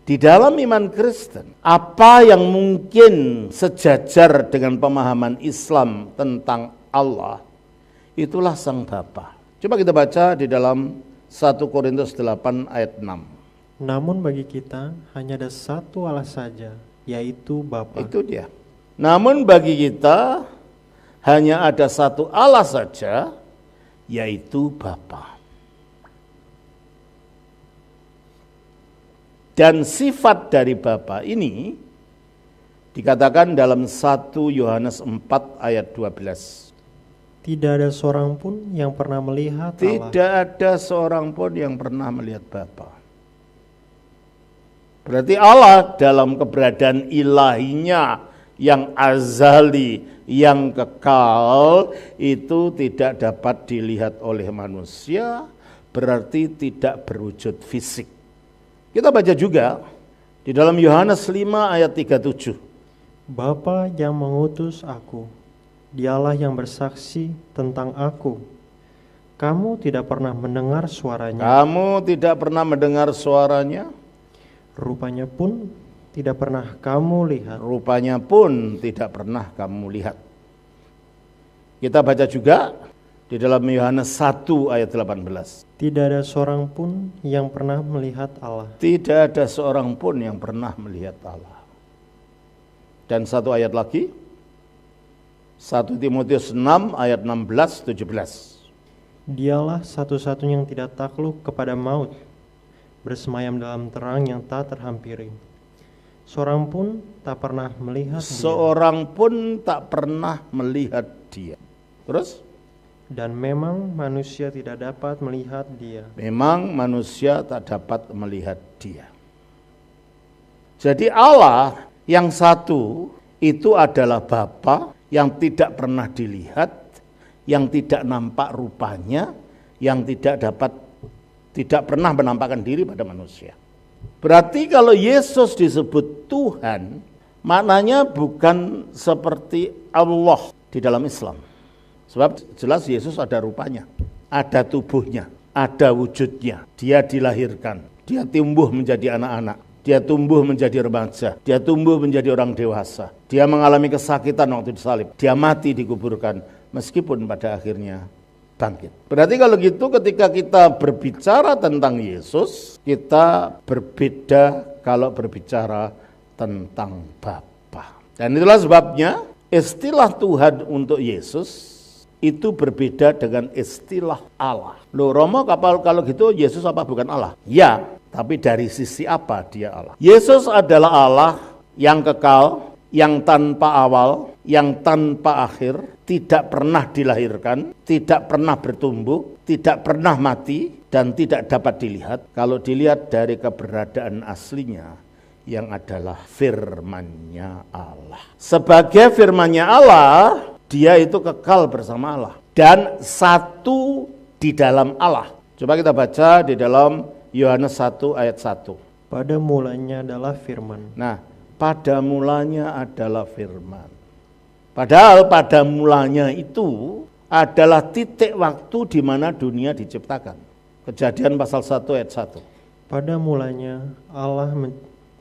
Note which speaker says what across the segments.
Speaker 1: Di dalam iman Kristen, apa yang mungkin sejajar dengan pemahaman Islam tentang Allah, itulah Sang Bapa. Coba kita baca di dalam 1 Korintus 8 ayat 6.
Speaker 2: Namun bagi kita hanya ada satu Allah saja, yaitu Bapa.
Speaker 1: Itu dia. Namun bagi kita hanya ada satu Allah saja, yaitu Bapa. Dan sifat dari Bapa ini dikatakan dalam 1 Yohanes 4 ayat 12.
Speaker 2: Tidak ada seorang pun yang pernah melihat Allah.
Speaker 1: Tidak ada seorang pun yang pernah melihat Bapa. Berarti Allah dalam keberadaan ilahinya yang azali, yang kekal, itu tidak dapat dilihat oleh manusia, berarti tidak berwujud fisik. Kita baca juga di dalam Yohanes 5 ayat 37.
Speaker 2: Bapa yang mengutus aku, dialah yang bersaksi tentang aku. Kamu tidak pernah mendengar suaranya.
Speaker 1: Kamu tidak pernah mendengar suaranya.
Speaker 2: Rupanya pun tidak pernah kamu lihat.
Speaker 1: Rupanya pun tidak pernah kamu lihat. Kita baca juga di dalam Yohanes 1 ayat 18.
Speaker 2: Tidak ada seorang pun yang pernah melihat Allah.
Speaker 1: Tidak ada seorang pun yang pernah melihat Allah. Dan satu ayat lagi, 1 Timotius 6 ayat 16-17.
Speaker 2: Dialah satu-satunya yang tidak takluk kepada maut, bersemayam dalam terang yang tak terhampiri. Seorang pun tak pernah melihat dia.
Speaker 1: Seorang pun tak pernah melihat dia. Terus?
Speaker 2: Dan memang manusia tidak dapat melihat dia.
Speaker 1: Memang manusia tak dapat melihat dia. Jadi Allah yang satu itu adalah Bapa yang tidak pernah dilihat, yang tidak nampak rupanya, yang tidak pernah menampakkan diri pada manusia. Berarti kalau Yesus disebut Tuhan, maknanya bukan seperti Allah di dalam Islam. Sebab jelas Yesus ada rupanya, ada tubuhnya, ada wujudnya. Dia dilahirkan, dia tumbuh menjadi anak-anak, dia tumbuh menjadi remaja, dia tumbuh menjadi orang dewasa. Dia mengalami kesakitan waktu disalib, dia mati dikuburkan, meskipun pada akhirnya bangkit. Berarti kalau gitu ketika kita berbicara tentang Yesus, kita berbeda kalau berbicara tentang Bapa. Dan itulah sebabnya istilah Tuhan untuk Yesus itu berbeda dengan istilah Allah. Loh Romo, kalau gitu Yesus apa bukan Allah? Ya, tapi dari sisi apa dia Allah? Yesus adalah Allah yang kekal, yang tanpa awal, yang tanpa akhir, tidak pernah dilahirkan, tidak pernah bertumbuh, tidak pernah mati, dan tidak dapat dilihat. Kalau dilihat dari keberadaan aslinya, yang adalah firman-Nya Allah. Sebagai firman-Nya Allah, dia itu kekal bersama Allah dan satu di dalam Allah. Coba kita baca di dalam Yohanes 1 ayat 1.
Speaker 2: Pada mulanya adalah firman.
Speaker 1: Nah, pada mulanya adalah firman. Padahal pada mulanya itu adalah titik waktu di mana dunia diciptakan. Kejadian pasal 1 ayat 1.
Speaker 2: Pada mulanya Allah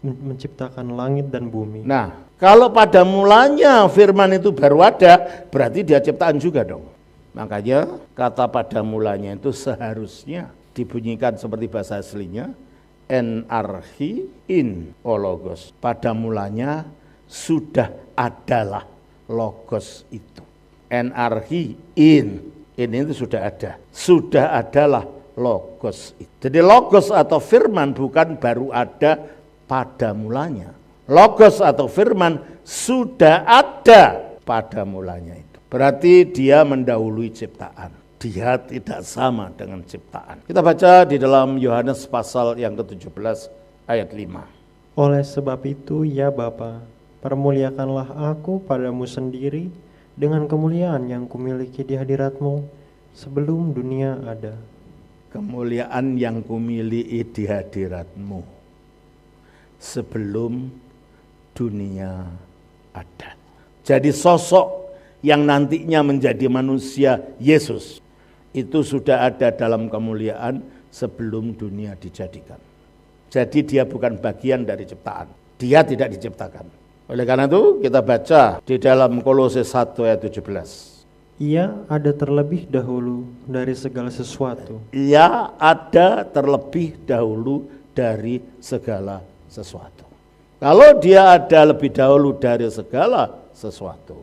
Speaker 2: menciptakan langit dan bumi.
Speaker 1: Nah, kalau pada mulanya firman itu baru ada, berarti dia ciptaan juga dong. Makanya kata pada mulanya itu seharusnya dibunyikan seperti bahasa aslinya, en archi in o logos. Pada mulanya sudah adalah logos itu. En archi in itu sudah ada. Sudah adalah logos itu. Jadi logos atau firman bukan baru ada pada mulanya. Logos atau firman sudah ada pada mulanya itu. Berarti dia mendahului ciptaan. Dia tidak sama dengan ciptaan. Kita baca di dalam Yohanes pasal yang ke-17 ayat 5.
Speaker 2: Oleh sebab itu ya Bapa, permuliakanlah aku padamu sendiri dengan kemuliaan yang kumiliki di hadirat-Mu sebelum dunia ada.
Speaker 1: Kemuliaan yang kumiliki di hadirat-Mu sebelum dunia ada. Jadi sosok yang nantinya menjadi manusia Yesus itu sudah ada dalam kemuliaan sebelum dunia dijadikan. Jadi dia bukan bagian dari ciptaan. Dia tidak diciptakan. Oleh karena itu kita baca di dalam Kolose 1 ayat 17.
Speaker 2: Ia ada terlebih dahulu dari segala sesuatu.
Speaker 1: Ia ada terlebih dahulu dari segala sesuatu. Kalau dia ada lebih dahulu dari segala sesuatu,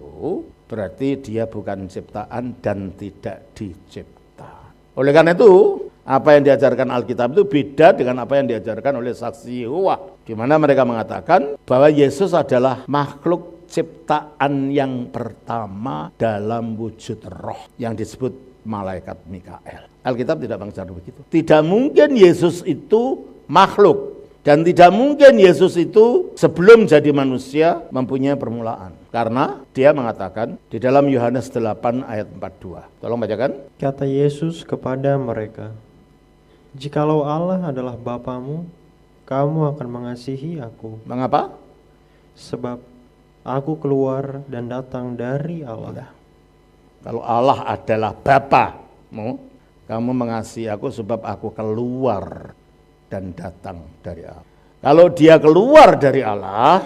Speaker 1: berarti dia bukan ciptaan dan tidak dicipta. Oleh karena itu, apa yang diajarkan Alkitab itu beda dengan apa yang diajarkan oleh saksi Yehova, di mana mereka mengatakan bahwa Yesus adalah makhluk ciptaan yang pertama dalam wujud roh yang disebut malaikat Mikael. Alkitab tidak mengajarkan begitu. Tidak mungkin Yesus itu makhluk. Dan tidak mungkin Yesus itu sebelum jadi manusia mempunyai permulaan. Karena dia mengatakan di dalam Yohanes 8 ayat 42. Tolong bacakan.
Speaker 2: Kata Yesus kepada mereka, "Jikalau Allah adalah Bapamu, kamu akan mengasihi aku.
Speaker 1: Mengapa?
Speaker 2: Sebab aku keluar dan datang dari Allah."
Speaker 1: Kalau Allah adalah Bapamu, kamu mengasihi aku sebab aku keluar dan datang dari Allah. Kalau dia keluar dari Allah,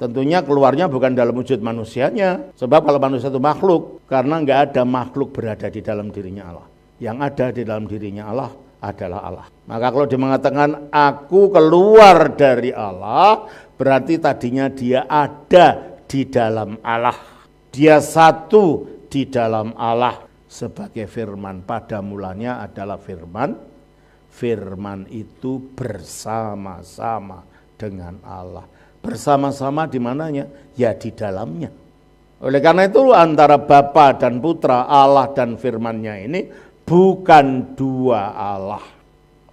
Speaker 1: tentunya keluarnya bukan dalam wujud manusianya. Sebab kalau manusia itu makhluk, karena nggak ada makhluk berada di dalam dirinya Allah. Yang ada di dalam dirinya Allah adalah Allah. Maka kalau dia mengatakan aku keluar dari Allah, berarti tadinya dia ada di dalam Allah. Dia satu di dalam Allah sebagai firman. Pada mulanya adalah firman. Firman itu bersama-sama dengan Allah. Bersama-sama di mananya? Ya di dalamnya. Oleh karena itu antara Bapa dan Putra, Allah dan firman-Nya ini bukan dua Allah.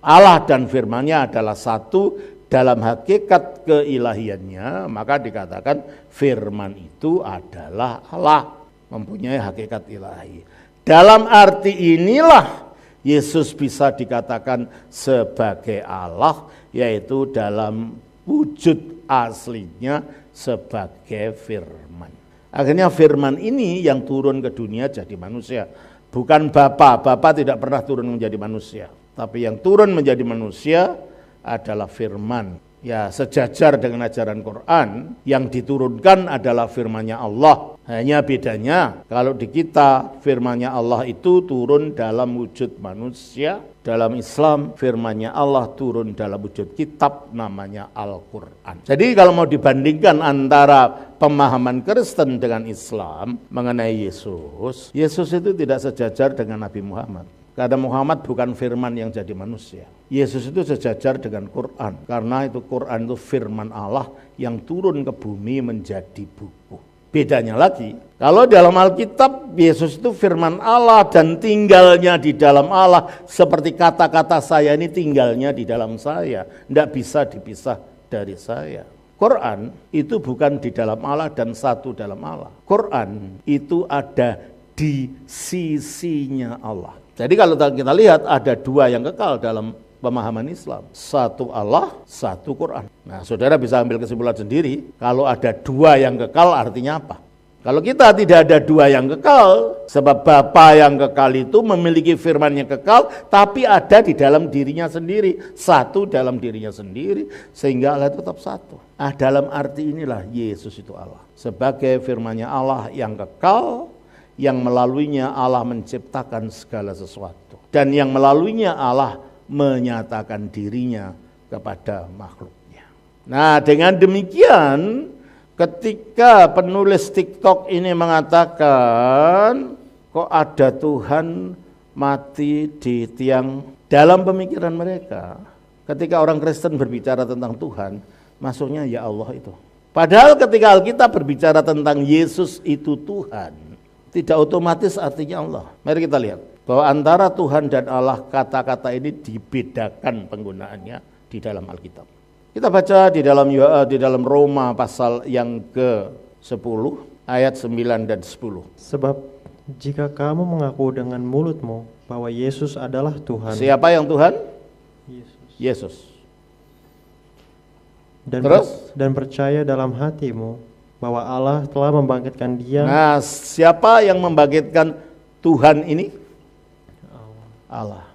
Speaker 1: Allah dan firman-Nya adalah satu dalam hakikat keilahiannya, maka dikatakan firman itu adalah Allah, mempunyai hakikat ilahi. Dalam arti inilah Yesus bisa dikatakan sebagai Allah, yaitu dalam wujud aslinya sebagai firman. Akhirnya firman ini yang turun ke dunia jadi manusia. Bukan Bapa tidak pernah turun menjadi manusia. Tapi yang turun menjadi manusia adalah firman. Ya, sejajar dengan ajaran Quran, yang diturunkan adalah firman-Nya Allah. Hanya bedanya, kalau di kita firman-Nya Allah itu turun dalam wujud manusia. Dalam Islam firman-Nya Allah turun dalam wujud kitab namanya Al-Quran. Jadi kalau mau dibandingkan antara pemahaman Kristen dengan Islam mengenai Yesus, Yesus itu tidak sejajar dengan Nabi Muhammad. Karena Muhammad bukan firman yang jadi manusia. Yesus itu sejajar dengan Quran. Karena itu Quran itu firman Allah yang turun ke bumi menjadi buku. Bedanya lagi, kalau dalam Alkitab Yesus itu firman Allah dan tinggalnya di dalam Allah. Seperti kata-kata saya ini tinggalnya di dalam saya. Tidak bisa dipisah dari saya. Quran itu bukan di dalam Allah dan satu dalam Allah. Quran itu ada di sisinya Allah. Jadi kalau kita lihat ada dua yang kekal dalam pemahaman Islam. Satu Allah, satu Quran. Nah, saudara bisa ambil kesimpulan sendiri. Kalau ada dua yang kekal artinya apa? Kalau kita tidak ada dua yang kekal, sebab Bapa yang kekal itu memiliki firman yang kekal, tapi ada di dalam dirinya sendiri. Satu dalam dirinya sendiri, sehingga Allah tetap satu. Dalam arti inilah Yesus itu Allah. Sebagai firman-Nya Allah yang kekal, yang melaluinya Allah menciptakan segala sesuatu. Dan yang melaluinya Allah menyatakan dirinya kepada makhluknya. Nah, dengan demikian ketika penulis TikTok ini mengatakan kok ada Tuhan mati di tiang, dalam pemikiran mereka ketika orang Kristen berbicara tentang Tuhan, masuknya ya Allah itu. Padahal ketika Alkitab berbicara tentang Yesus itu Tuhan, tidak otomatis artinya Allah. Mari kita lihat bahwa antara Tuhan dan Allah kata-kata ini dibedakan penggunaannya di dalam Alkitab. Kita baca di dalam Roma pasal yang ke-10 ayat 9 dan 10.
Speaker 2: Sebab jika kamu mengaku dengan mulutmu bahwa Yesus adalah Tuhan.
Speaker 1: Siapa yang Tuhan? Yesus.
Speaker 2: Dan percaya dalam hatimu bahwa Allah telah membangkitkan Dia.
Speaker 1: Nah, siapa yang membangkitkan Tuhan ini? Allah.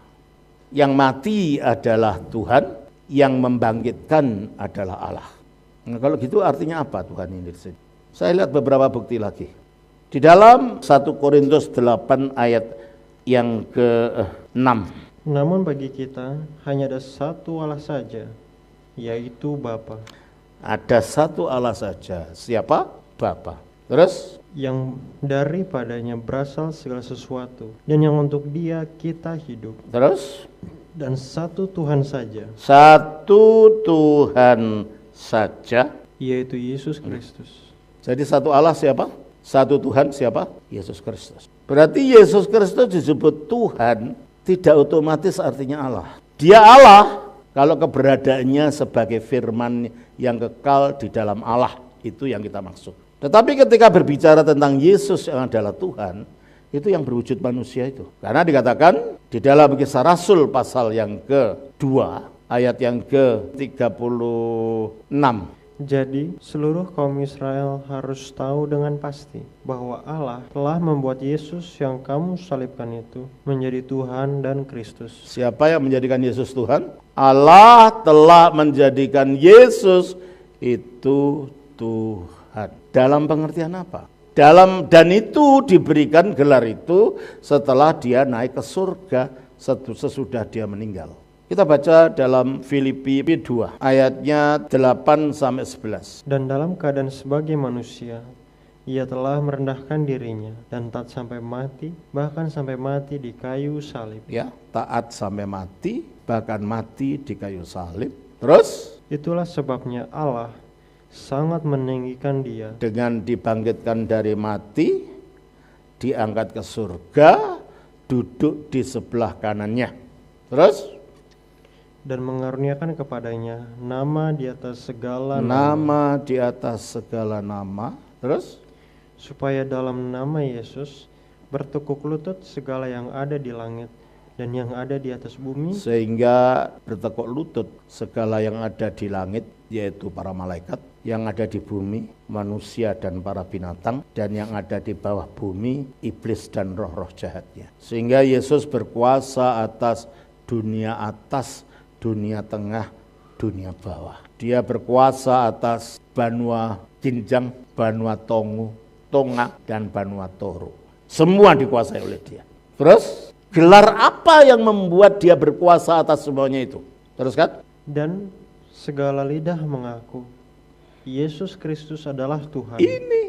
Speaker 1: Yang mati adalah Tuhan, yang membangkitkan adalah Allah. Nah, kalau gitu artinya apa Tuhan ini di sini? Saya lihat beberapa bukti lagi. Di dalam 1 Korintus 8 ayat yang ke-6.
Speaker 2: Namun bagi kita hanya ada satu Allah saja, yaitu Bapa.
Speaker 1: Ada satu Allah saja. Siapa? Bapa. Terus?
Speaker 2: Yang daripadanya berasal segala sesuatu, dan yang untuk Dia kita hidup.
Speaker 1: Terus?
Speaker 2: Dan satu Tuhan saja.
Speaker 1: Satu Tuhan saja,
Speaker 2: yaitu Yesus Kristus.
Speaker 1: Jadi satu Allah siapa? Satu Tuhan siapa? Yesus Kristus. Berarti Yesus Kristus disebut Tuhan tidak otomatis artinya Allah. Dia Allah kalau keberadaannya sebagai firman yang kekal di dalam Allah, itu yang kita maksud. Tetapi ketika berbicara tentang Yesus yang adalah Tuhan, itu yang berwujud manusia itu. Karena dikatakan di dalam Kisah Rasul pasal yang ke-2 ayat yang ke-36.
Speaker 2: Jadi seluruh kaum Israel harus tahu dengan pasti bahwa Allah telah membuat Yesus yang kamu salibkan itu menjadi Tuhan dan Kristus. Siapa yang menjadikan Yesus Tuhan?
Speaker 1: Allah telah menjadikan Yesus itu Tuhan. Dalam pengertian apa? Dan itu diberikan gelar itu setelah dia naik ke surga sesudah dia meninggal. Kita baca dalam Filipi 2 ayatnya 8-11.
Speaker 2: Dan dalam keadaan sebagai manusia, Ia telah merendahkan dirinya dan taat sampai mati, bahkan sampai mati di kayu salib.
Speaker 1: Ya, taat sampai mati, bahkan mati di kayu salib. Terus?
Speaker 2: Itulah sebabnya Allah sangat meninggikan Dia.
Speaker 1: Dengan dibangkitkan dari mati, diangkat ke surga, duduk di sebelah kanannya. Terus?
Speaker 2: Dan mengaruniakan kepadanya nama di atas segala
Speaker 1: nama. Di atas segala nama. Terus?
Speaker 2: Supaya dalam nama Yesus bertekuk lutut segala yang ada di langit dan yang ada di atas bumi.
Speaker 1: Sehingga bertekuk lutut segala yang ada di langit, yaitu para malaikat, yang ada di bumi, manusia dan para binatang, dan yang ada di bawah bumi, iblis dan roh-roh jahatnya. Sehingga Yesus berkuasa atas, dunia tengah, dunia bawah. Dia berkuasa atas Banua Kinjang, Banua Tongu, Tonga, dan Banua Toru. Semua dikuasai oleh dia. Terus, gelar apa yang membuat dia berkuasa atas semuanya itu? Terus kan?
Speaker 2: Dan segala lidah mengaku Yesus Kristus adalah Tuhan.
Speaker 1: Ini,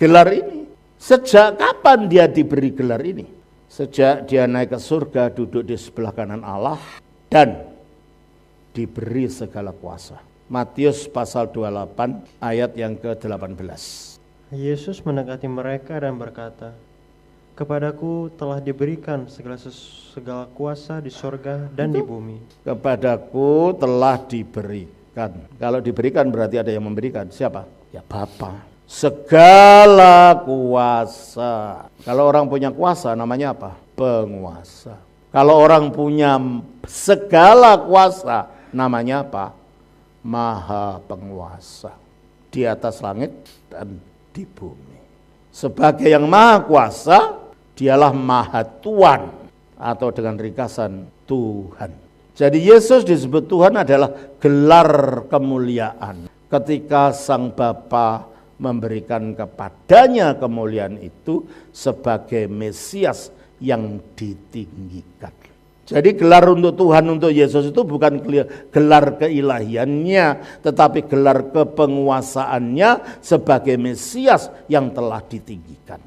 Speaker 1: gelar ini. Sejak kapan dia diberi gelar ini? Sejak dia naik ke surga, duduk di sebelah kanan Allah, dan diberi segala kuasa. Matius pasal 28 ayat yang ke-18.
Speaker 2: Yesus mendekati mereka dan berkata, Kepadaku telah diberikan segala kuasa di sorga dan di bumi.
Speaker 1: Kepadaku telah diberikan. Kalau diberikan berarti ada yang memberikan. Siapa? Ya Bapa. Segala kuasa. Kalau orang punya kuasa namanya apa? Penguasa. Kalau orang punya segala kuasa namanya apa? Maha penguasa. Di atas langit dan di bumi. Sebagai yang maha kuasa, dialah maha Tuhan, atau dengan ringkasan Tuhan. Jadi Yesus disebut Tuhan adalah gelar kemuliaan. Ketika Sang Bapa memberikan kepadanya kemuliaan itu sebagai Mesias yang ditinggikan. Jadi gelar untuk Tuhan, untuk Yesus itu bukan gelar keilahiannya, tetapi gelar kepenguasaannya sebagai Mesias yang telah ditinggikan.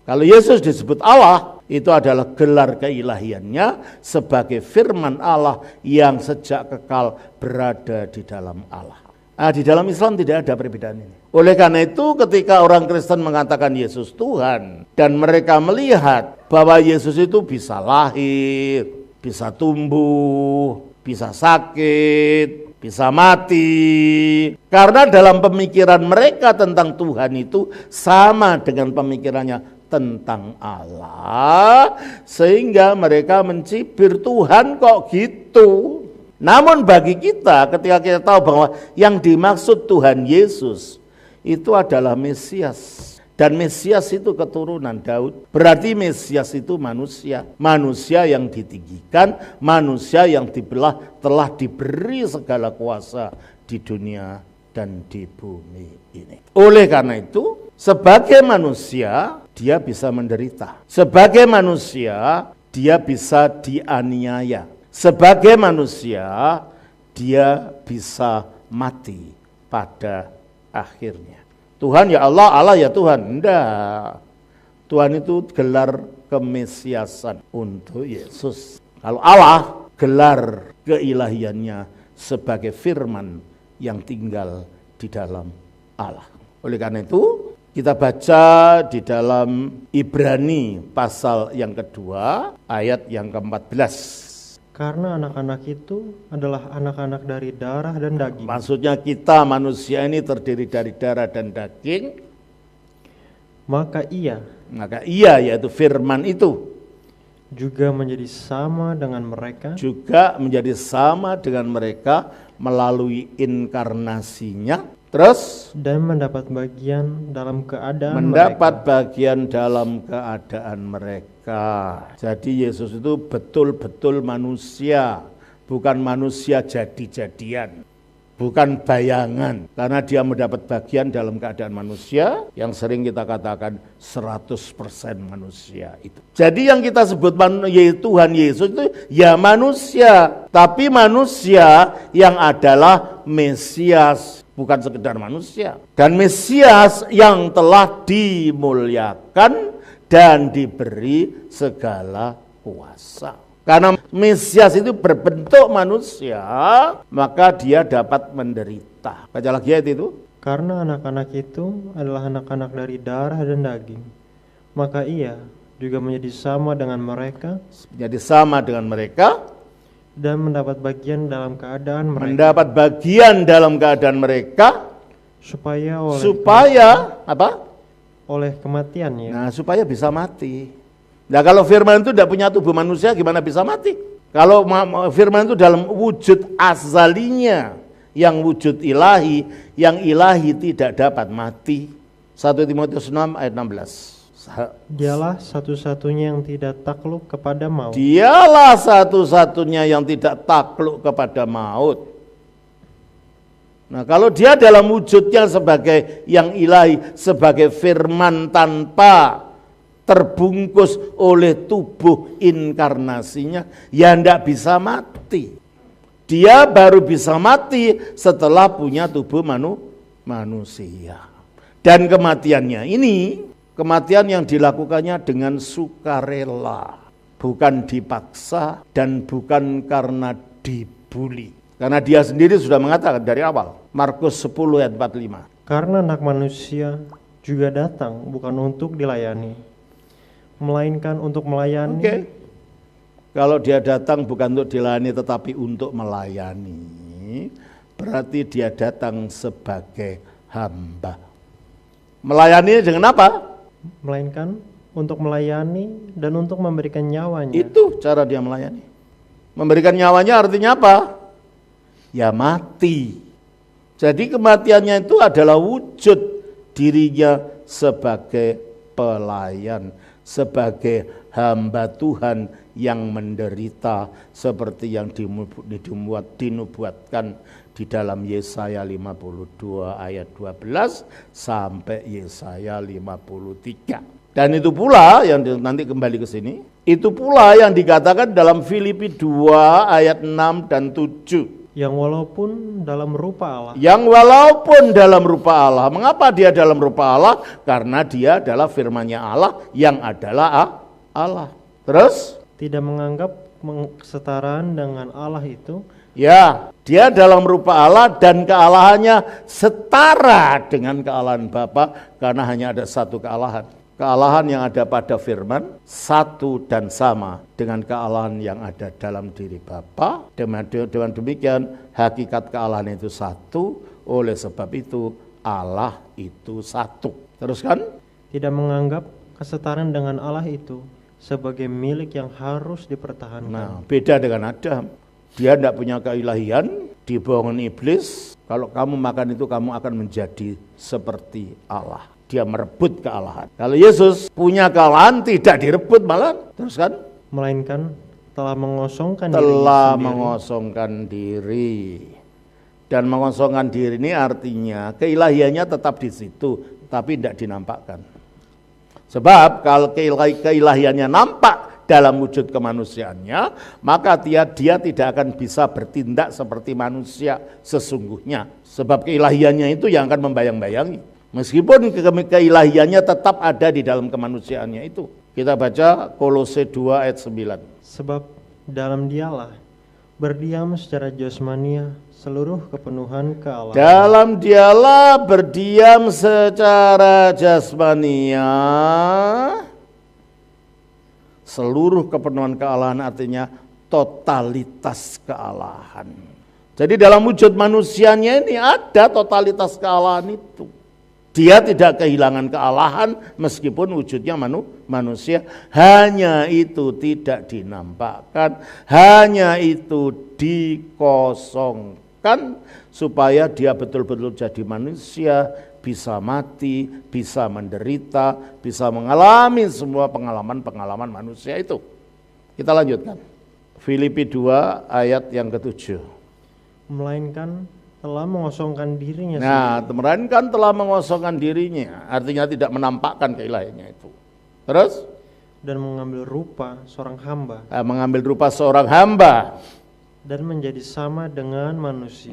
Speaker 1: Kalau Yesus disebut Allah, itu adalah gelar keilahiannya sebagai firman Allah yang sejak kekal berada di dalam Allah. Nah, di dalam Islam tidak ada perbedaan ini. Oleh karena itu ketika orang Kristen mengatakan Yesus Tuhan, dan mereka melihat bahwa Yesus itu bisa lahir, bisa tumbuh, bisa sakit, bisa mati. Karena dalam pemikiran mereka tentang Tuhan itu sama dengan pemikirannya tentang Allah, sehingga mereka mencibir, Tuhan kok gitu. Namun bagi kita, ketika kita tahu bahwa yang dimaksud Tuhan Yesus itu adalah Mesias, Dan Mesias itu keturunan Daud. Berarti Mesias itu manusia. Manusia yang ditinggikan, manusia yang telah diberi segala kuasa di dunia dan di bumi ini. Oleh karena itu, sebagai manusia, dia bisa menderita. Sebagai manusia, dia bisa dianiaya. Sebagai manusia, dia bisa mati pada akhirnya. Tuhan ya Allah, Allah ya Tuhan. Enggak. Tuhan itu gelar kemesiasan untuk Yesus. Kalau Allah, gelar keilahiannya sebagai firman yang tinggal di dalam Allah. Oleh karena itu, kita baca di dalam Ibrani pasal yang kedua, ayat yang ke-14.
Speaker 2: Karena anak-anak itu adalah anak-anak dari darah dan daging.
Speaker 1: Maksudnya kita manusia ini terdiri dari darah dan daging.
Speaker 2: Maka ia
Speaker 1: yaitu firman itu
Speaker 2: juga menjadi sama dengan mereka.
Speaker 1: Juga menjadi sama dengan mereka melalui inkarnasinya. Terus
Speaker 2: dan mendapat bagian dalam keadaan
Speaker 1: mereka. Jadi Yesus itu betul-betul manusia, bukan manusia jadi-jadian, bukan bayangan. Karena dia mendapat bagian dalam keadaan manusia, yang sering kita katakan 100% manusia itu. Jadi yang kita sebut Tuhan Yesus itu ya manusia, tapi manusia yang adalah Mesias. Bukan sekedar manusia. Dan Mesias yang telah dimuliakan dan diberi segala kuasa. Karena Mesias itu berbentuk manusia, maka dia dapat menderita. Baca lagi ayat itu.
Speaker 2: Karena anak-anak itu adalah anak-anak dari darah dan daging, maka ia juga menjadi sama dengan mereka.
Speaker 1: Menjadi sama dengan mereka.
Speaker 2: Dan mendapat bagian dalam keadaan mereka.
Speaker 1: Mendapat bagian dalam keadaan mereka.
Speaker 2: Supaya oleh kematiannya.
Speaker 1: Nah, supaya bisa mati. Nah, kalau firman itu tidak punya tubuh manusia, gimana bisa mati? Kalau firman itu dalam wujud azalinya, yang wujud ilahi, yang ilahi tidak dapat mati. 1 Timotius 6 ayat 16.
Speaker 2: Dialah satu-satunya yang tidak takluk kepada maut.
Speaker 1: Dialah satu-satunya yang tidak takluk kepada maut. Nah, kalau dia dalam wujudnya sebagai yang ilahi, sebagai firman tanpa terbungkus oleh tubuh inkarnasinya, ya tidak bisa mati. Dia baru bisa mati setelah punya tubuh manusia. Dan kematiannya ini, kematian yang dilakukannya dengan sukarela, bukan dipaksa dan bukan karena dibuli. Karena dia sendiri sudah mengatakan dari awal, Markus 10 ayat 45.
Speaker 2: Karena anak manusia juga datang bukan untuk dilayani, melainkan untuk melayani.
Speaker 1: Oke. Kalau dia datang bukan untuk dilayani tetapi untuk melayani, berarti dia datang sebagai hamba. Melayani dengan apa?
Speaker 2: Melainkan untuk melayani dan untuk memberikan nyawanya.
Speaker 1: Itu cara dia melayani. Memberikan nyawanya artinya apa? Ya mati. Jadi kematiannya itu adalah wujud dirinya sebagai pelayan, sebagai hamba Tuhan yang menderita seperti yang dinubuatkan di dalam Yesaya 52 ayat 12 sampai Yesaya 53. Dan itu pula yang nanti kembali ke sini, itu pula yang dikatakan dalam Filipi 2 ayat 6 dan 7.
Speaker 2: Yang walaupun dalam rupa Allah.
Speaker 1: Yang walaupun dalam rupa Allah. Mengapa dia dalam rupa Allah? Karena dia adalah firman-Nya Allah yang adalah Allah. Terus?
Speaker 2: Tidak menganggap kesetaraan dengan Allah itu.
Speaker 1: Ya, dia dalam rupa Allah dan kealahannya setara dengan kealahan Bapa karena hanya ada satu kealahan. Kealahan yang ada pada firman satu dan sama dengan kealahan yang ada dalam diri Bapa. Dengan demikian hakikat kealahan itu satu, oleh sebab itu Allah itu satu. Teruskan?
Speaker 2: Tidak menganggap kesetaraan dengan Allah itu sebagai milik yang harus dipertahankan.
Speaker 1: Nah, beda dengan Adam. Dia tidak punya keilahian, dibohongin iblis. Kalau kamu makan itu kamu akan menjadi seperti Allah. dia merebut kealahan. Kalau Yesus punya kealahan tidak direbut malah, teruskan,
Speaker 2: melainkan telah mengosongkan
Speaker 1: diri. Dan mengosongkan diri ini artinya keilahiannya tetap di situ, tapi tidak dinampakkan. Sebab kalau keilahiannya nampak dalam wujud kemanusiaannya, maka dia tidak akan bisa bertindak seperti manusia sesungguhnya. Sebab keilahiannya itu yang akan membayang-bayangi. Meskipun keilahiannya tetap ada di dalam kemanusiaannya itu. Kita baca Kolose 2 ayat 9.
Speaker 2: Sebab dalam dialah berdiam secara jasmania seluruh kepenuhan kealahan.
Speaker 1: Dalam dialah berdiam secara jasmania seluruh kepenuhan kealahan, artinya totalitas kealahan. Jadi dalam wujud manusianya ini ada totalitas kealahan itu. Dia tidak kehilangan kealahan meskipun wujudnya manusia. Hanya itu tidak dinampakkan, hanya itu dikosongkan supaya dia betul-betul jadi manusia, bisa mati, bisa menderita, bisa mengalami semua pengalaman-pengalaman manusia itu. Kita lanjutkan. Filipi 2 ayat yang ke-7.
Speaker 2: Melainkan telah mengosongkan dirinya
Speaker 1: melainkan telah mengosongkan dirinya, artinya tidak menampakkan keilahiannya itu. Terus?
Speaker 2: Dan mengambil rupa seorang hamba. Dan menjadi sama dengan manusia.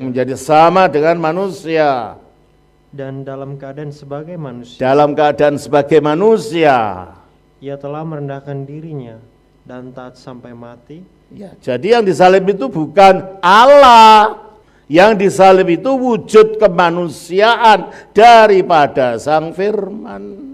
Speaker 2: Dan dalam keadaan sebagai manusia. Ia telah merendahkan dirinya dan taat sampai mati.
Speaker 1: Ya, jadi yang disalib itu bukan Allah. Yang disalib itu wujud kemanusiaan daripada Sang Firman.